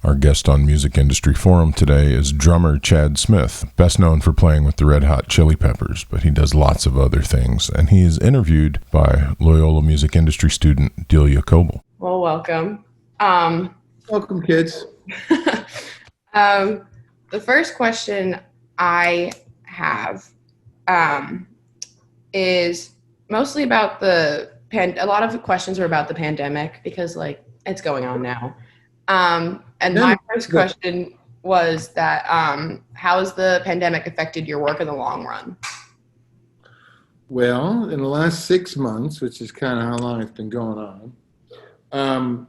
Our guest on Music Industry Forum today is drummer Chad Smith, best known for playing with the Red Hot Chili Peppers, but he does lots of other things, and he is interviewed by Loyola music industry student Delia Kobel. Well, welcome. Welcome, kids. The first question I have is mostly about a lot of the questions are about the pandemic because it's going on now. And my first question was that how has the pandemic affected your work in the long run? Well, in the last 6 months, which is kind of how long it's been going on,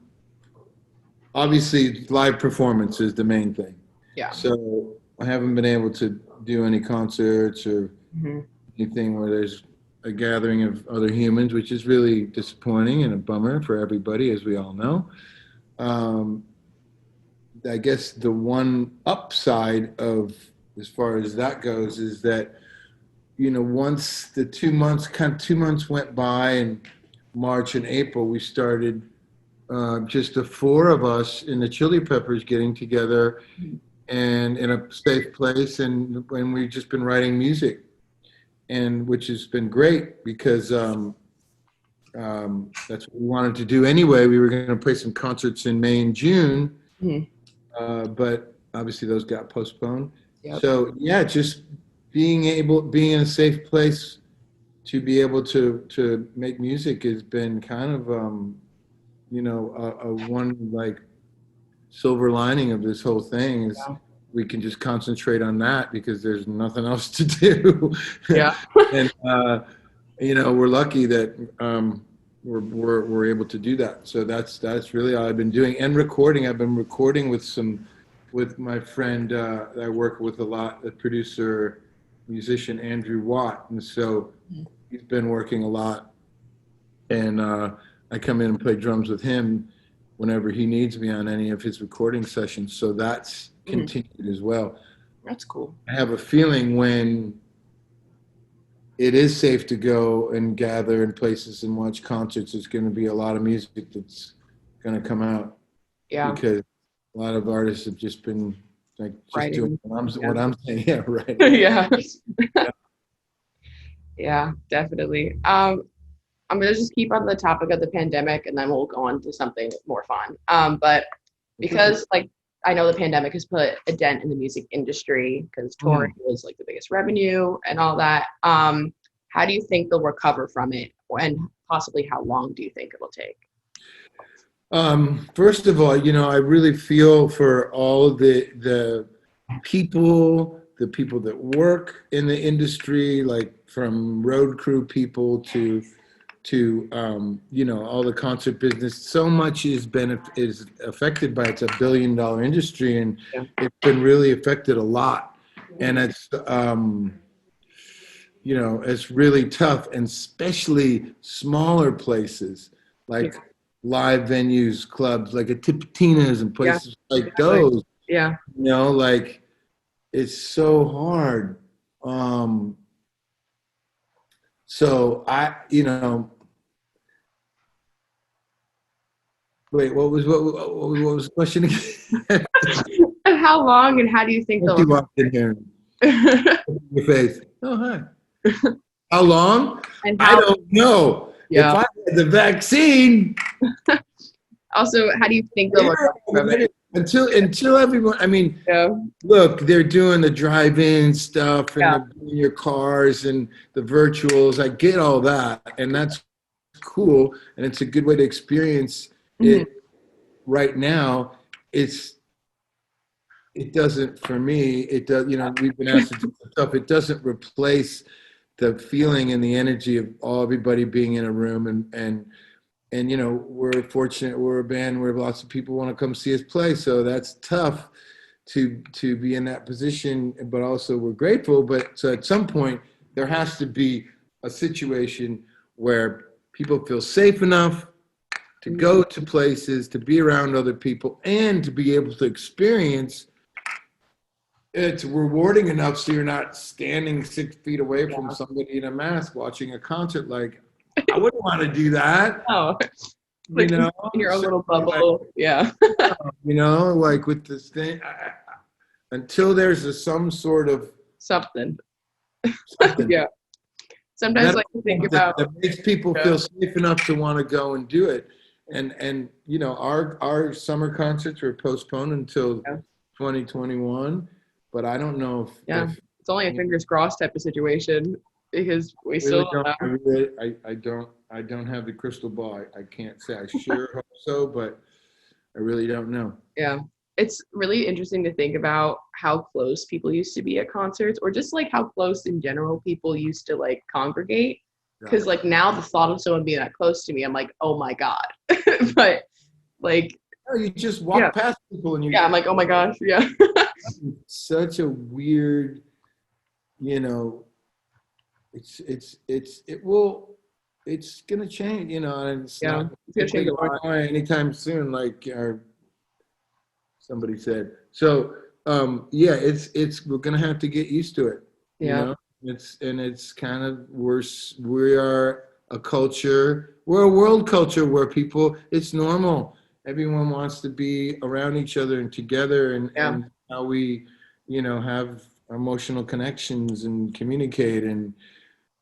obviously live performance is the main thing. Yeah. So I haven't been able to do any concerts or anything where there's a gathering of other humans, which is really disappointing and a bummer for everybody, as we all know. I guess the one upside of, as far as that goes, is that, once the 2 months went by, in March and April, we started just the four of us in the Chili Peppers getting together and in a safe place, and we've just been writing music, and which has been great because that's what we wanted to do anyway. We were going to play some concerts in May and June, but obviously those got postponed. Yep. So yeah, just being in a safe place to be able to make music has been kind of a one silver lining of this whole thing is we can just concentrate on that because there's nothing else to do. Yeah. And we're lucky that we're able to do that. So that's really all I've been doing, and recording. I've been recording with my friend that I work with a lot, the producer musician Andrew Watt, and so he's been working a lot, and I come in and play drums with him whenever he needs me on any of his recording sessions. So that's continued as well. That's cool. I have a feeling when it is safe to go and gather in places and watch concerts, there's going to be a lot of music that's going to come out. Yeah. Because a lot of artists have just been doing what I'm saying. Yeah, right. Yeah. Yeah, definitely. I'm going to just keep on the topic of the pandemic and then we'll go on to something more fun. But because I know the pandemic has put a dent in the music industry because touring was the biggest revenue and all that. How do you think they'll recover from it, and possibly how long do you think it'll take? First of all, I really feel for all the people that work in the industry, from road crew people to all the concert business. So much is affected by it's $1 billion industry, and it's been really affected a lot. And it's it's really tough, and especially smaller places like live venues, clubs like a Tipitina's and places like those. Yeah. It's so hard. So wait, what was the question again? How long and how do you think they'll You walked in here. Your face. Oh, hi. How long? I don't know. Yeah. If I had the vaccine. Also, how do you think they'll recover from it? Until everyone, look, they're doing the drive-in stuff and they're doing your cars and the virtuals. I get all that, and that's cool, and it's a good way to experience it. Right now, it doesn't, for me, it does, we've been asked to do stuff. It doesn't replace the feeling and the energy of everybody being in a room, and we're fortunate, we're a band where lots of people want to come see us play, so that's tough to be in that position, but also we're grateful. But so at some point there has to be a situation where people feel safe enough to go to places, to be around other people, and to be able to experience it's rewarding enough so you're not standing 6 feet away from somebody in a mask watching a concert. I wouldn't want to do that. Oh. Like you know, in your own little so, bubble. Yeah. like with this thing, until there's some sort of Something. something Yeah. Sometimes like to think about that makes people feel safe enough to want to go and do it. And our summer concerts were postponed until 2021, but I don't know if it's only a fingers crossed type of situation because we still don't know. I don't have the crystal ball. I can't say. I sure hope so, but I really don't know. Yeah. It's really interesting to think about how close people used to be at concerts, or just like how close in general people used to like congregate. Because like now the thought of someone being that close to me, I'm like, oh my God. But like, you just walk past people and I'm like, oh my gosh, yeah. Such a weird, it's gonna change, and it's not gonna change going away anytime soon, like somebody said. So we're gonna have to get used to it. It's kind of we are a culture, we're a world culture where it's normal. Everyone wants to be around each other and together, and how we, have emotional connections and communicate, and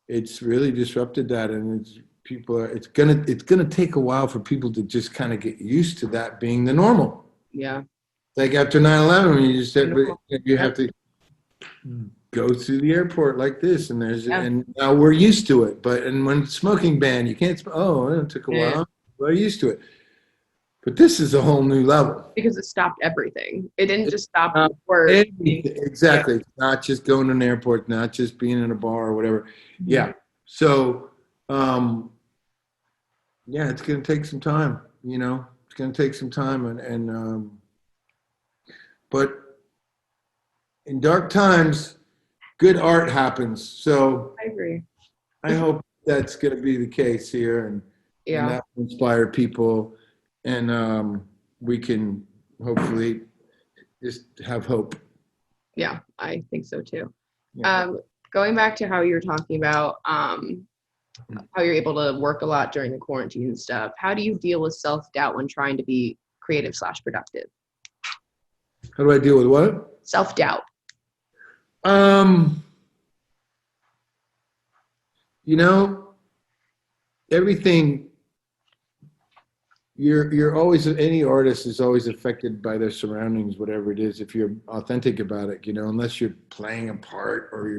it's really disrupted that, and it's gonna take a while for people to just kind of get used to that being the normal. Yeah. Like after 9/11, when you just said you have to go through the airport like this, and and now we're used to it. And when smoking ban, you can't. It took a while. We're used to it. But this is a whole new level. Because it stopped everything. It didn't just stop work. Exactly. Yeah. It's not just going to an airport, not just being in a bar or whatever. Mm-hmm. Yeah. So, it's going to take some time, It's going to take some time. But in dark times, good art happens. So I agree. I hope that's going to be the case here, and that will inspire people. And we can hopefully just have hope. Yeah, I think so too. Yeah. Going back to how you were talking about how you're able to work a lot during the quarantine and stuff, how do you deal with self-doubt when trying to be creative/productive? How do I deal with what? Self-doubt. Everything. You're always, any artist is always affected by their surroundings, whatever it is, if you're authentic about it, unless you're playing a part or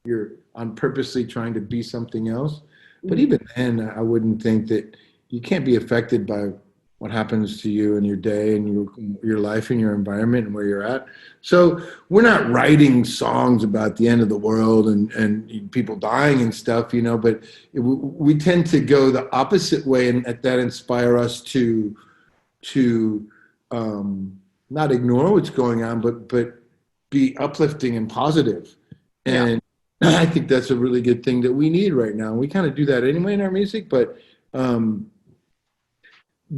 you're on purposely trying to be something else. But even then, I wouldn't think that you can't be affected by what happens to you in your day and your life and your environment and where you're at. So we're not writing songs about the end of the world and people dying and stuff, but we tend to go the opposite way, and that inspire us to not ignore what's going on, but be uplifting and positive. And I think that's a really good thing that we need right now. We kind of do that anyway in our music, but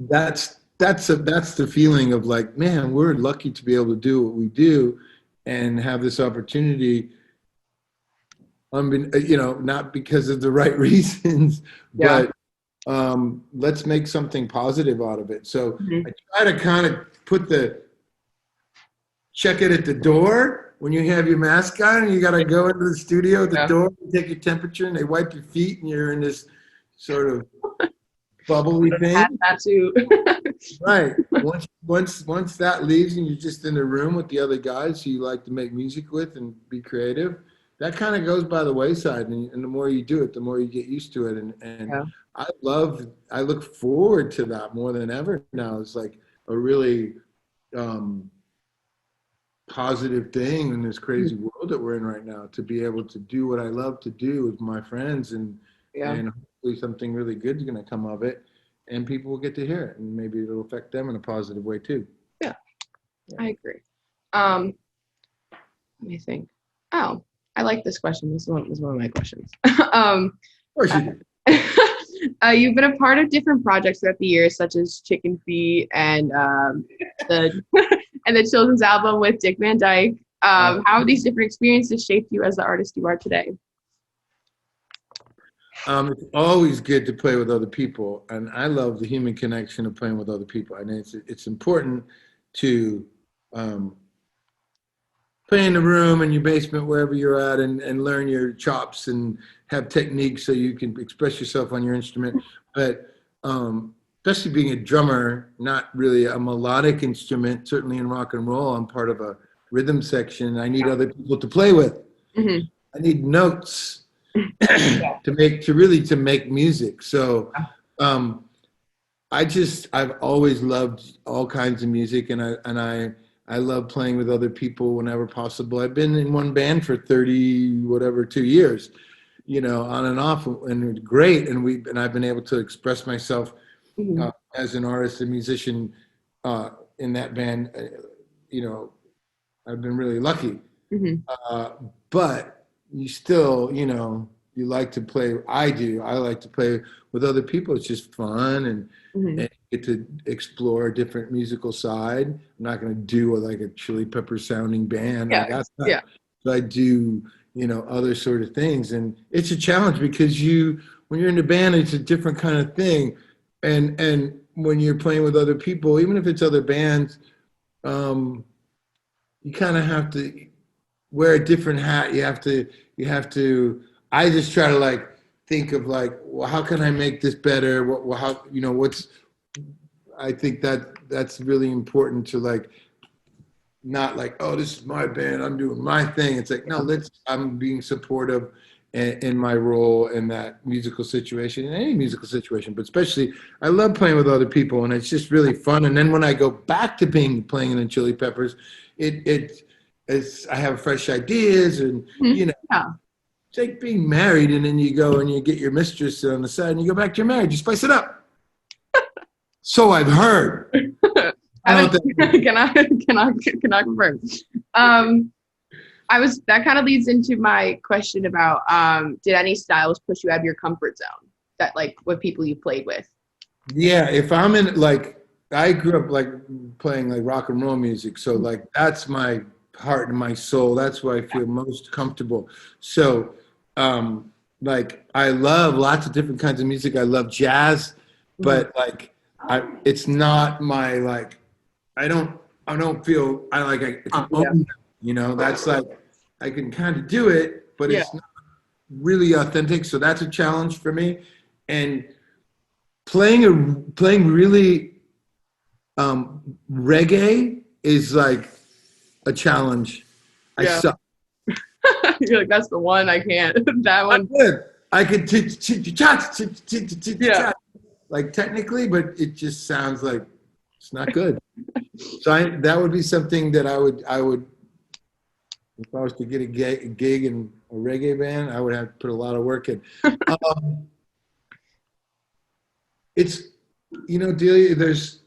that's the feeling of like, man, we're lucky to be able to do what we do and have this opportunity. Not because of the right reasons, but let's make something positive out of it. So I try to kind of check it at the door when you have your mask on and you got to go into the studio at the door, and take your temperature, and they wipe your feet, and you're in this sort of bubbly thing. Right. Once that leaves and you're just in a room with the other guys who you like to make music with and be creative, that kind of goes by the wayside. And the more you do it, the more you get used to it. And I look forward to that more than ever now. It's like a really positive thing in this crazy world that we're in right now, to be able to do what I love to do with my friends, and hopefully something really good is going to come of it, and people will get to hear it, and maybe it'll affect them in a positive way too. Yeah. I agree. Let me think. Oh, I like this question. This was one of my questions. Of course you do. You've been a part of different projects throughout the years, such as Chicken Feet and the and the children's album with Dick Van Dyke. How have these different experiences shaped you as the artist you are today? It's always good to play with other people, and I love the human connection of playing with other people. And it's important to play in the room in your basement, wherever you're at, and learn your chops and have techniques so you can express yourself on your instrument. But especially being a drummer, not really a melodic instrument, certainly in rock and roll, I'm part of a rhythm section. I need other people to play with. Mm-hmm. I need notes to make music. So I've always loved all kinds of music, and I love playing with other people whenever possible. I've been in one band for 2 years, on and off, and it's great. And I've been able to express myself as an artist and musician in that band. I've been really lucky. Mm-hmm. But you still, you like to play. I do. I like to play with other people. It's just fun, and get to explore a different musical side. I'm not going to do a Chili Pepper sounding band. Yeah. But I do, other sort of things. And it's a challenge because when you're in a band, it's a different kind of thing. And when you're playing with other people, even if it's other bands, you kind of have to wear a different hat. You have to, I just try to think of well, how can I make this better? I think that's really important to not oh, this is my band, I'm doing my thing. It's no, I'm being supportive in my role in that musical situation, in any musical situation, but especially I love playing with other people, and it's just really fun. And then when I go back to playing in the Chili Peppers, it's I have fresh ideas, and it's like being married, and then you go and you get your mistress on the side, and you go back to your marriage, you spice it up. So I've heard. Can I confirm? That kind of leads into my question about did any styles push you out of your comfort zone? That with people you played with? Yeah, if I'm in I grew up playing rock and roll music, so that's my heart and my soul. That's where I feel most comfortable. So I love lots of different kinds of music. I love jazz, but it's not my I don't feel it's an own, that's I can kind of do it, but it's not really authentic. So that's a challenge for me. And playing really reggae is a challenge. I suck. You're that's the one I can't. That one. I could technically, but it just sounds like it's not good. So that would be something that I would, if I was to get a gig in a reggae band, I would have to put a lot of work in. It's, Delia, there's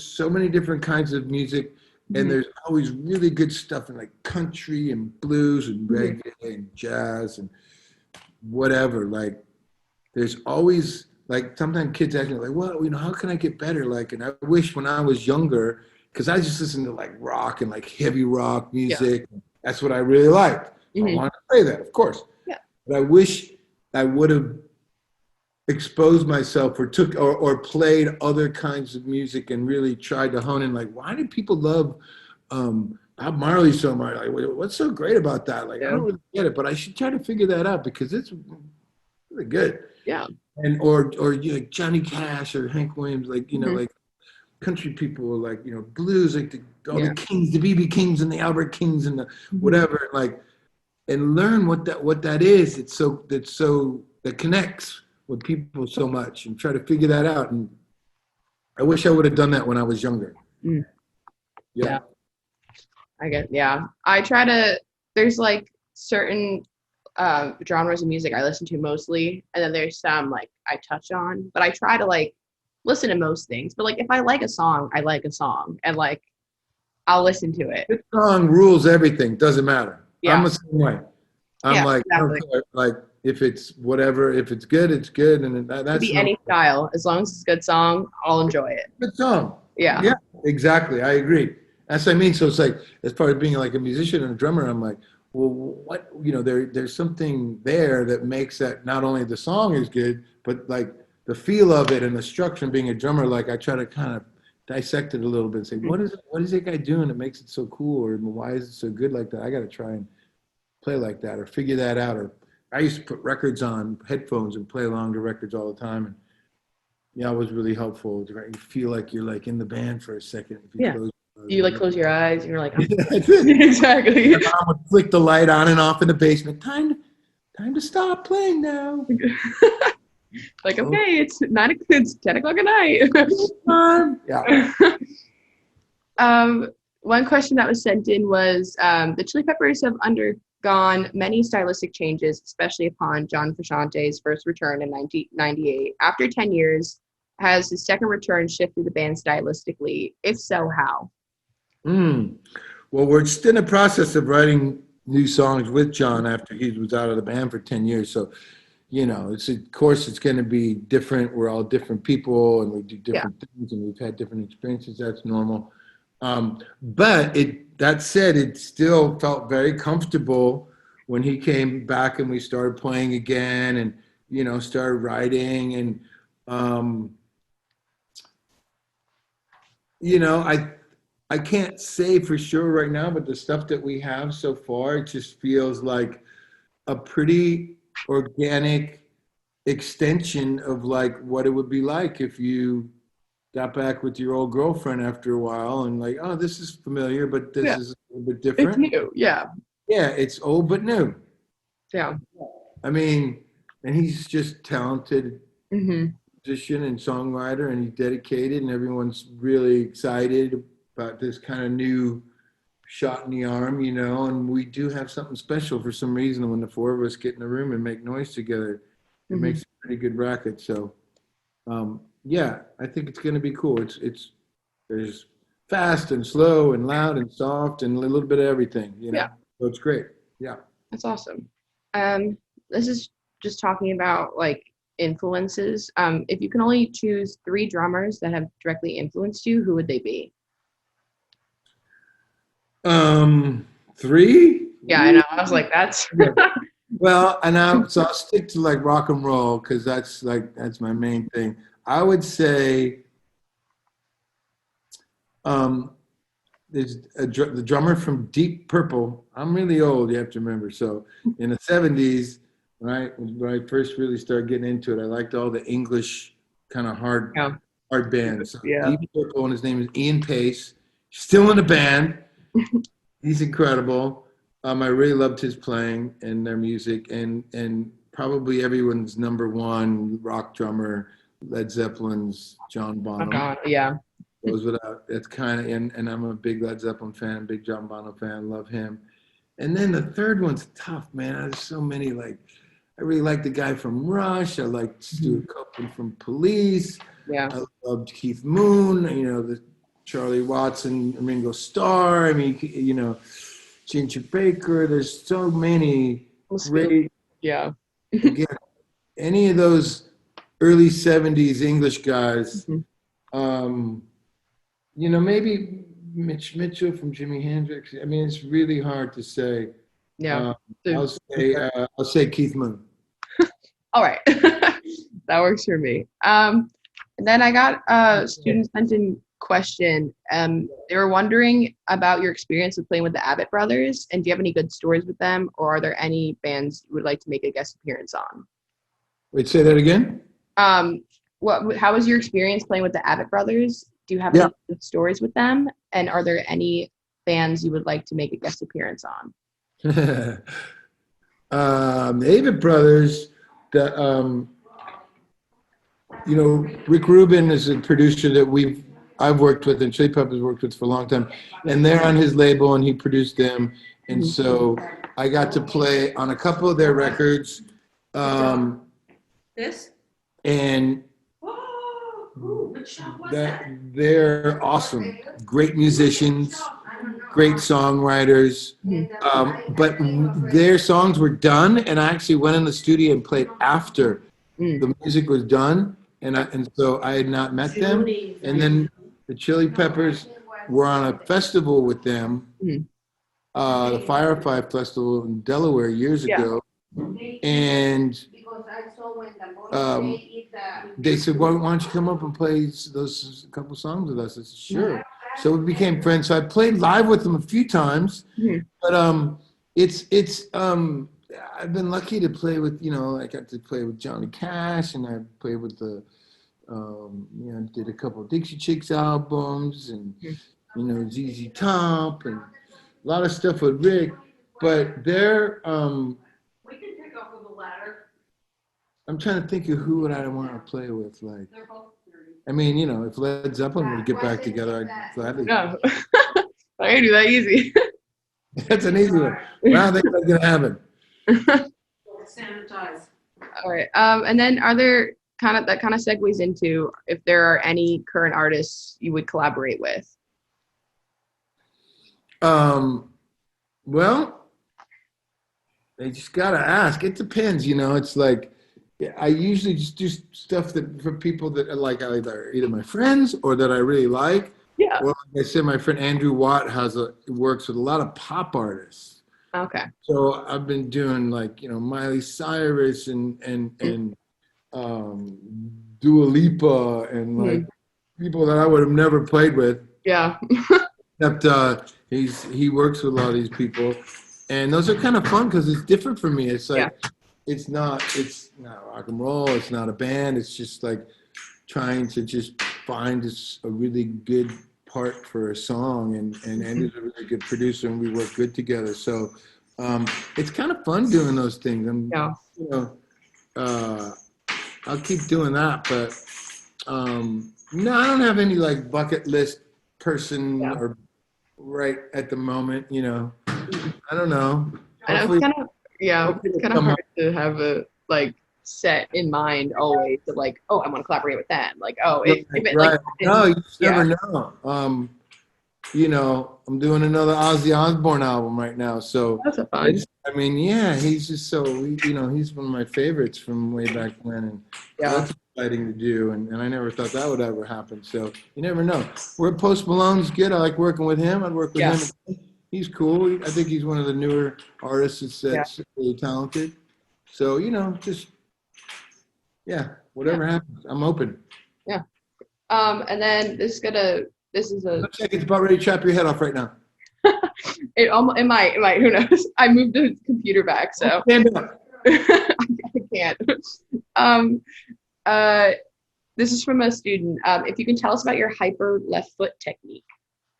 so many different kinds of music, and there's always really good stuff in country and blues and reggae and jazz and whatever. There's always sometimes kids ask me well, how can I get better? And I wish when I was younger, because I just listened to rock and heavy rock music. Yeah. That's what I really liked. I wanted to play that, of course. Yeah. But I wish I would have exposed myself or played other kinds of music and really tried to hone in why do people love Bob Marley so much? What's so great about that? I don't really get it, but I should try to figure that out because it's really good. Yeah. And or Johnny Cash or Hank Williams, country people, blues, the Kings, the B.B. Kings and the Albert Kings and the whatever, and learn what that is. That connects with people so much, and try to figure that out. And I wish I would have done that when I was younger. Yeah. I get. Yeah. I try to. There's certain genres of music I listen to mostly, and then there's some I touch on, but I try to listen to most things. But if I like a song, I like a song, and I'll listen to it. This song rules everything. Doesn't matter. Yeah. I'm the same way. I'm exactly. I don't care, if it's whatever, if it's good, it's good, and that's it could be any style as long as it's a good song. I'll enjoy it. Good song. Yeah. Yeah. Exactly. I agree. That's what I mean. So it's as far as being a musician and a drummer, I'm well, what, there's something there that makes that not only the song is good, but like the feel of it and the structure. And being a drummer, like I try to kind of dissect it a little bit and say, what is that guy doing that makes it so cool, or why is it so good like that? I got to try and play like that or figure that out. Or I used to put records on headphones and play along to records all the time. And yeah, it was really helpful. You feel like you're like in the band for a second. If you close you like close your eyes and you're like, exactly. My mom would flick the light on and off in the basement. Time to stop playing now. Like, okay, it's 10 o'clock at night. Yeah. One question that was sent in was, the Chili Peppers have undergone many stylistic changes, especially upon John Frusciante's first return in 1998. After 10 years, has his second return shifted the band stylistically? If so, how? Well, we're still in the process of writing new songs with John after he was out of the band for 10 years. So, of course it's going to be different. We're all different people and we do different things and we've had different experiences. That's normal. But that said, it still felt very comfortable when he came back and we started playing again and, started writing and, I can't say for sure right now, but the stuff that we have so far, it just feels like a pretty organic extension of like what it would be like if you got back with your old girlfriend after a while and like, oh, this is familiar, but this is a little bit different. It's new, yeah. Yeah, it's old but new. Yeah. I mean, and he's just talented musician and songwriter, and he's dedicated, and everyone's really excited about this kind of new shot in the arm, and we do have something special for some reason when the four of us get in the room and make noise together. It makes a pretty good racket. So, yeah, I think it's going to be cool. There's fast and slow and loud and soft and a little bit of everything, Yeah. So it's great. Yeah. That's awesome. This is just talking about like influences. If you can only choose 3 drummers that have directly influenced you, who would they be? 3? Yeah, I know. I was like, that's Well, so I'll stick to like rock and roll because that's my main thing. I would say there's the drummer from Deep Purple. I'm really old, you have to remember. So in the 70s, right, when I first really started getting into it, I liked all the English kind of hard bands. So Deep Purple, and his name is Ian Pace. Still in the band. He's incredible. I really loved his playing and their music, and probably everyone's number one rock drummer, Led Zeppelin's John Bonham. Oh God, yeah. Goes without. That's kind of, and I'm a big Led Zeppelin fan, big John Bonham fan, love him. And then the third one's tough, man. There's so many. Like, I really like the guy from Rush. I like Stuart Copeland from Police. Yeah. I loved Keith Moon. The Charlie Watts and Ringo Starr. I mean, Ginger Baker. There's so many great. Yeah. Again, any of those early 70s English guys. Maybe Mitch Mitchell from Jimi Hendrix. I mean, it's really hard to say. Yeah. I'll say Keith Moon. All right. That works for me. And then I got a student sent in question. They were wondering about your experience with playing with the Avett Brothers, and do you have any good stories with them, or are there any bands you would like to make a guest appearance on? Wait, say that again? How was your experience playing with the Avett Brothers? Do you have any good stories with them? And are there any bands you would like to make a guest appearance on? The Avett Brothers, Rick Rubin is a producer that I've worked with and Chili Peppers worked with for a long time, and they're on his label and he produced them, and so I got to play on a couple of their records. This? And they're awesome, great musicians, great songwriters, but their songs were done, and I actually went in the studio and played after the music was done, and so I had not met them. And then the Chili Peppers were on a festival with them, the Firefly Festival in Delaware years ago, and they said, "Why don't you come up and play those couple songs with us?" I said, "Sure." So we became friends. So I played live with them a few times, but it's I've been lucky to play with, I got to play with Johnny Cash, and I played with did a couple of Dixie Chicks albums, and ZZ Top, and a lot of stuff with Rick. But they're We can pick up with the ladder. I'm trying to think of who would I want to play with. Like, They're both 30. I mean, if Led Zeppelin would get back together, I'd gladly. No, I can do that easy. That's an easy one. Well, I think that's gonna happen. Sanitize. All right. And then are there that kind of segues into if there are any current artists you would collaborate with? Well, they just gotta ask. It depends, It's like I usually just do stuff that for people that are like either my friends or that I really like. Yeah. Well, like I said, my friend Andrew Watt works with a lot of pop artists. Okay. So I've been doing like Miley Cyrus and Dua Lipa and like people that I would have never played with. Yeah. Except he works with a lot of these people, and those are kind of fun because it's different for me. It's like it's not rock and roll. It's not a band. It's just like trying to just find a really good part for a song, and Andrew's a really good producer, and we work good together. So it's kind of fun doing those things. I'll keep doing that, but no, I don't have any like bucket list person or right at the moment. I don't know. I know it's kind of hard to have a like set in mind always of like, oh, I want to collaborate with them. Like, oh, Right. No, you just never know. I'm doing another Ozzy Osbourne album right now, so that's a fun. I mean, he's just so he's one of my favorites from way back when, and that's exciting to do, and I never thought that would ever happen. So you never know. Where Post Malone's good. I like working with him. I'd work with him. He's cool. I think he's one of the newer artists that's really talented. So whatever happens, I'm open. Yeah. And then this is a. Looks like it's about ready to chop your head off right now. It might. Who knows? I moved the computer back, so Stand up. I can't. This is from a student. If you can tell us about your hyper left foot technique.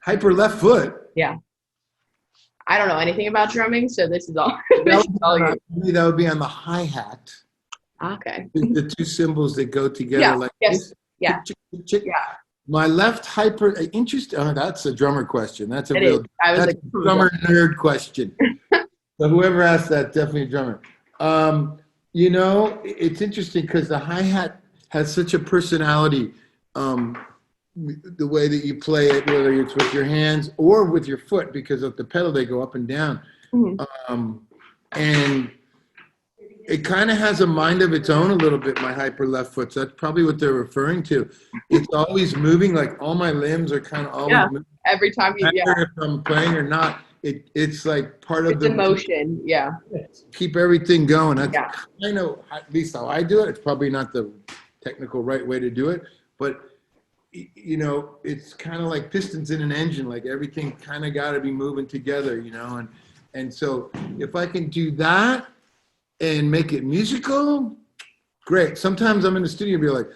Hyper left foot. Yeah. I don't know anything about drumming, so this is all. That would be on the hi-hat. Okay. The two cymbals that go together like this. Yeah. Chick. Yeah. My left hyper interest. Oh, that's a drummer question. That's a drummer nerd question. So whoever asked that, definitely a drummer. It's interesting because the hi-hat has such a personality. The way that you play it, whether it's with your hands or with your foot, because of the pedal, they go up and down. And it kind of has a mind of its own a little bit, my hyper left foot. So that's probably what they're referring to. It's always moving, like all my limbs are kind of always moving. Every time you, if I'm playing or not, it's like part of the motion. Yeah. Keep everything going. That's kind of, at least how I do it. It's probably not the technical right way to do it, but it's kind of like pistons in an engine, like everything kind of got to be moving together, and so if I can do that and make it musical, great. Sometimes I'm in the studio and be like,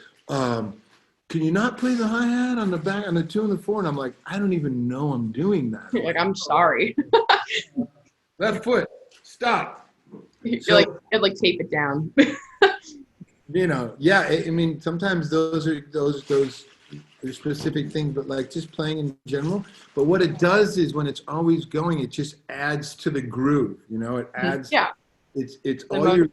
can you not play the hi-hat on the back, on the 2 and the 4? And I'm like, I don't even know I'm doing that. Like, I'm sorry. Left foot, stop. You like tape it down. I mean, sometimes those are specific things, but like just playing in general. But what it does is when it's always going, it just adds to the groove. It adds. Yeah. It's all your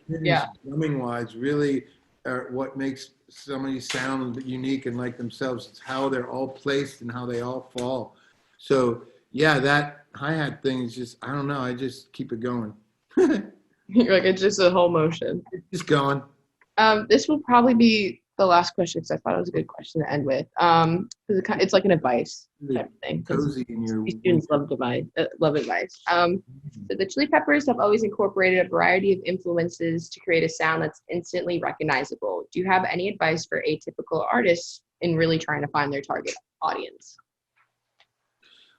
drumming wise really are what makes somebody sound unique and like themselves. It's how they're all placed and how they all fall. So that hi-hat thing is just, I don't know. I just keep it going. You're like, it's just a whole motion. It's just going. This will probably be the last question, because I thought it was a good question to end with. 'Cause it's like an advice type of thing. 'Cause Cozy in your these students love advice. So the Chili Peppers have always incorporated a variety of influences to create a sound that's instantly recognizable. Do you have any advice for atypical artists in really trying to find their target audience?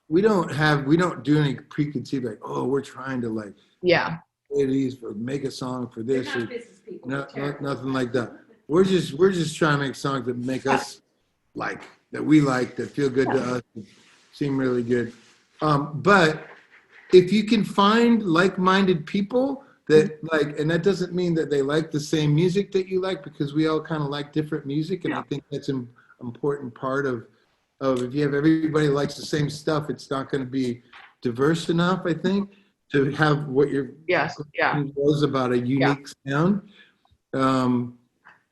we don't do any preconceived like, oh, we're trying to like Yeah. play these or make a song for They're this not or business people. nothing like that. We're just trying to make songs that make us that we like, that feel good to us, that seem really good. But if you can find like-minded people that like, and that doesn't mean that they like the same music that you like, because we all kind of like different music, and I think that's an important part of if you have everybody likes the same stuff, it's not going to be diverse enough, I think, to have what your was about a unique sound.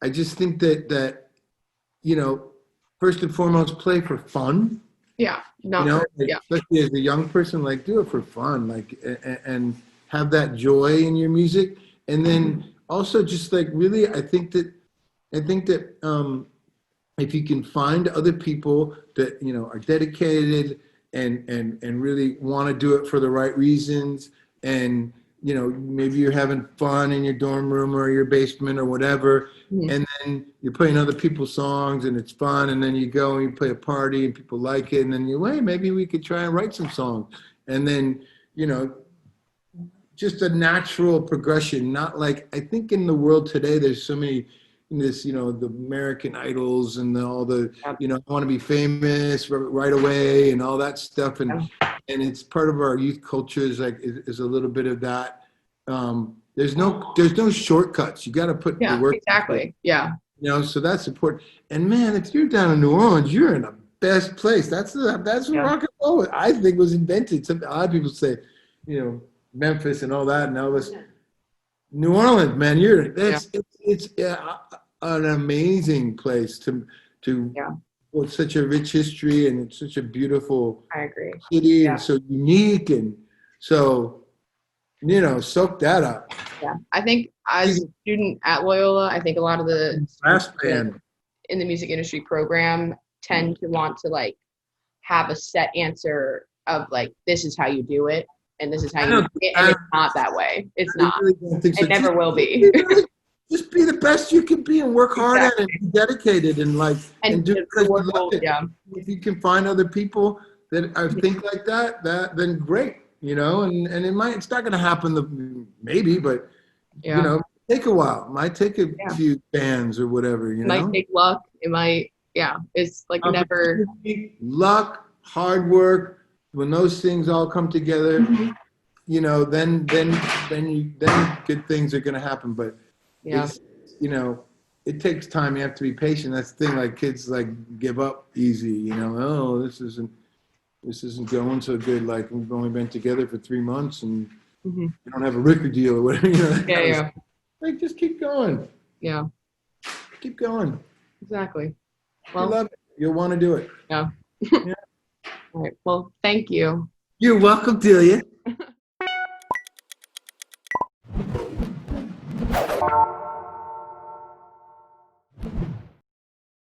I just think that first and foremost, play for fun. Yeah. Especially as a young person, like do it for fun, like and have that joy in your music, and then also just like really, I think that if you can find other people that are dedicated and really want to do it for the right reasons, and maybe you're having fun in your dorm room or your basement or whatever, and then you're playing other people's songs and it's fun, and then you go and you play a party and people like it, and then maybe we could try and write some songs, and then just a natural progression. Not like, I think in the world today there's so many the American Idols and all the I want to be famous right away and all that stuff, and it's part of our youth culture is a little bit of that. There's no shortcuts. You got to put the work. Exactly. Yeah. So that's important. And man, if you're down in New Orleans, you're in the best place. That's where rock and roll, I think, was invented. A lot of people say, Memphis and all that, and Elvis. New Orleans, man, it's an amazing place to with such a rich history, and it's such a beautiful city, and so unique, and so soak that up. Yeah, I think as a student at Loyola, I think a lot of the brass band in the music industry program tend to want to like have a set answer of like, this is how you do it and this is how you do it, and it's not that way. It's not. Really don't think so. It never will be. Just be the best you can be and work hard at it and be dedicated and do it because you love it. Yeah. If you can find other people that think like that, then great, and it's not going to happen maybe, but take a while. It might take a few bands or whatever, It might take luck. It might, it's like never. Luck, hard work, when those things all come together, then good things are going to happen. But it's, it takes time. You have to be patient. That's the thing. Like kids give up easy. Oh, this isn't going so good. Like we've only been together for 3 months and we don't have a record deal or whatever. Like just keep going. Yeah. Keep going. Exactly. Well, you love it. You'll want to do it. Yeah. All right. Well, thank you. You're welcome, Delia.